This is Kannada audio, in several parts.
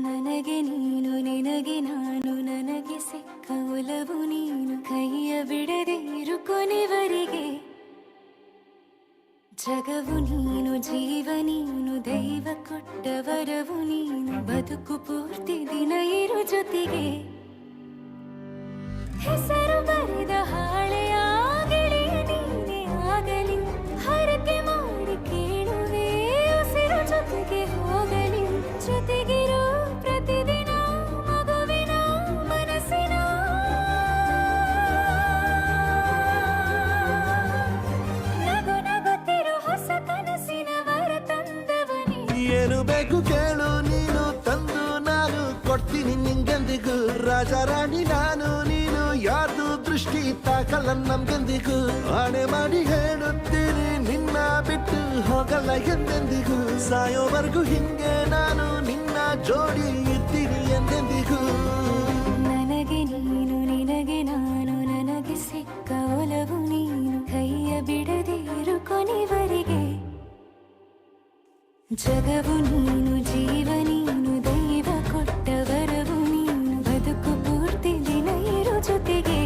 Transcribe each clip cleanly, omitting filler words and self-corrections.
ನನಗೆ ನೀನು ನಿನಗೆ ನಾನು ನನಗೆ ಸಿಕ್ಕ ಒಲವು ನೀನು ಕೈಯ ಬಿಡದೆ ಇರು ಕೊನೆವರೆಗೆ ಜಗವು ನೀನು ಜೀವ ನೀನು ದೈವ ಕೊಟ್ಟ ವರವು ನೀನು ಬದುಕು ಪೂರ್ತಿ ದಿನ ಇರು ಜೊತೆಗೆ ಹೆಸರು ಬರೆದ ಹಾಳೆಯಾಗಲಿ ನೀನೇ ಆಗಲಿ ಹರಕೆ ಮಾಡಿ ಕೇಳುವೆ ಉಸಿರು ಜೊತೆಗೆ ಹೋಗಲಿ ಜೊತೆಗಿರೋ ಪ್ರತಿದಿನ ಮಗುವಿನ ಮನಸ್ಸಿನ ನಗು ನಗುತ್ತಿರೋ ಹೊಸ ಕನಸಿನ ವರ ತಂದವನೇ ಏನು ಬೇಕು ಕೇಳು ನೀನು ತಂದು ನಾನು ಕೊಡ್ತೀನಿ ನಿಂಗೆಂದಿಗೂ ರಾಜ ರಾಣಿ ನಾನು ನೀನು ಯಾರ್ದು ದೃಷ್ಟಿ ತಾಕಲ್ಲ ನಮ್ಗೆಂದಿಗೂ ಆಣೆ ಮಾಡಿ ಹೇಳುತ್ತೀನಿ ನಿನ್ನ ಬಿಟ್ಟು ಹೋಗಲ್ಲ ಎಂದೆಂದಿಗೂ ಸಾಯೋವರೆಗೂ ಹಿಂಗೆ ನಾನು ನಿನ್ನ ಜೋಡಿ ಇರ್ತೀನಿ ಎಂದೆಂದಿಗೂ ನನಗೆ ನೀನು ನಿನಗೆ ನಾನು ನನಗೆ ಸಿಕ್ಕ ಒಲವು ನೀನು ಕೈಯ ಬಿಡದೆ ಇರು ಕೊನೆವರೆಗೆ ಜಗವು ನೀನು ಜೀವ ನೀನು ದೈವ ಕೊಟ್ಟ ವರವು ನೀನು ಬದುಕು ಪೂರ್ತಿ ದಿನ ಇರು ಜೊತೆಗೆ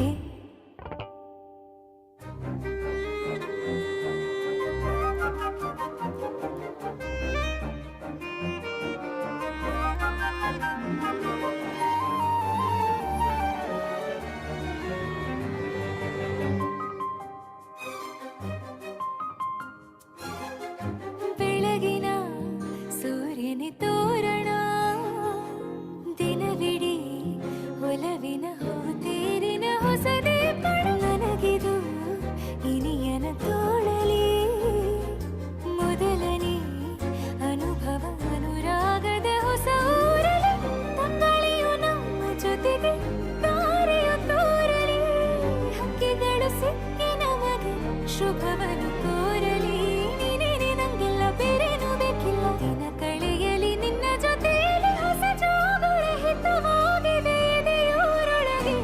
ಬೆಳಗಿನ ಸೂರ್ಯನ ತೋರಣ ದಿನವಿಡೀ ಒಲವಿನ ಹೋತೇರಿನ ಹೊಸದೇ ಪಡ ನನಗಿದು ಇನಿಯನ ತೋಳಲಿ ಮೊದಲನೇ ಅನುಭವ ಅನುರಾಗದ ಹೊಸ ಊರಲಿ ತಂಗಳಿಯು ನಮ್ಮ ಜೊತೆಗೆ ತಾರೆಯು ತೋರಲಿ ಹಕ್ಕಿಗಳು ಸಿಕ್ಕಿ ನಮಗೆ ಶುಭವನ್ನು ಕೋರಲಿ ಬೇರೇನು ಬೇಕಿಲ್ಲ ದಿನ ಕಳೆಯಲಿ ನಿನ್ನ ಜೊತೆಯಲ್ಲಿ ಹೊಸ ಜೋಗುಳ ಹಿತವಾಗಿದೆ ದೇವರೊಳಗೆ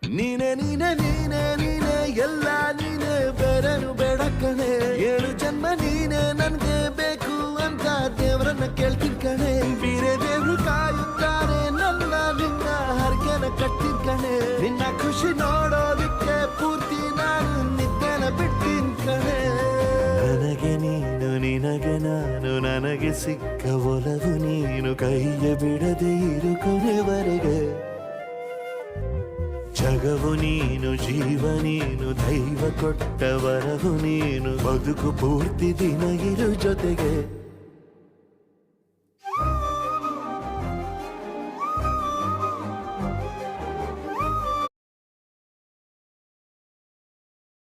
ನೀನೆ ನೀನೆ ನೀನೆ ನೀನೆ ಎಲ್ಲ ನೀನೆ ಬೇರೆನು ಬೇಡ ಕಣೆ 7 ಜನ್ಮ ನೀನೆ ನನ್ಗೆ ಬೇಕು ಅಂತ ದೇವರನ್ನ ಕೇಳ್ತೀನಿ ಕಣೆ ಬೇರೆ ದೇವ್ರು ಕಾಯುತ್ತಾರೆ ನನ್ನ ನಿನ್ನ ಹರ್ಗೆನ ಕಟ್ತೀನಿ ಕಣೆ ನಿನ್ನ ಖುಷಿ ನೋಡೋದಕ್ಕೆ ಪೂರ್ತಿ ನಾನು ನಿದ್ದೆನ ಬಿಡ್ತೀನಿ ಕಣೆ ನನಗೆ ನೀನು ನಿನಗೆ ನಾನು ನನಗೆ ಸಿಕ್ಕ ಒಲವು ನೀನು ಕೈಯ ಬಿಡದೆ ಇರು ಕೊನೆವರೆಗೆ ಜಗವು ನೀನು ಜೀವ ನೀನು ದೈವ ಕೊಟ್ಟ ವರವು ನೀನು ಬದುಕು ಪೂರ್ತಿ ದಿನ ಇರು ಜೊತೆಗೆ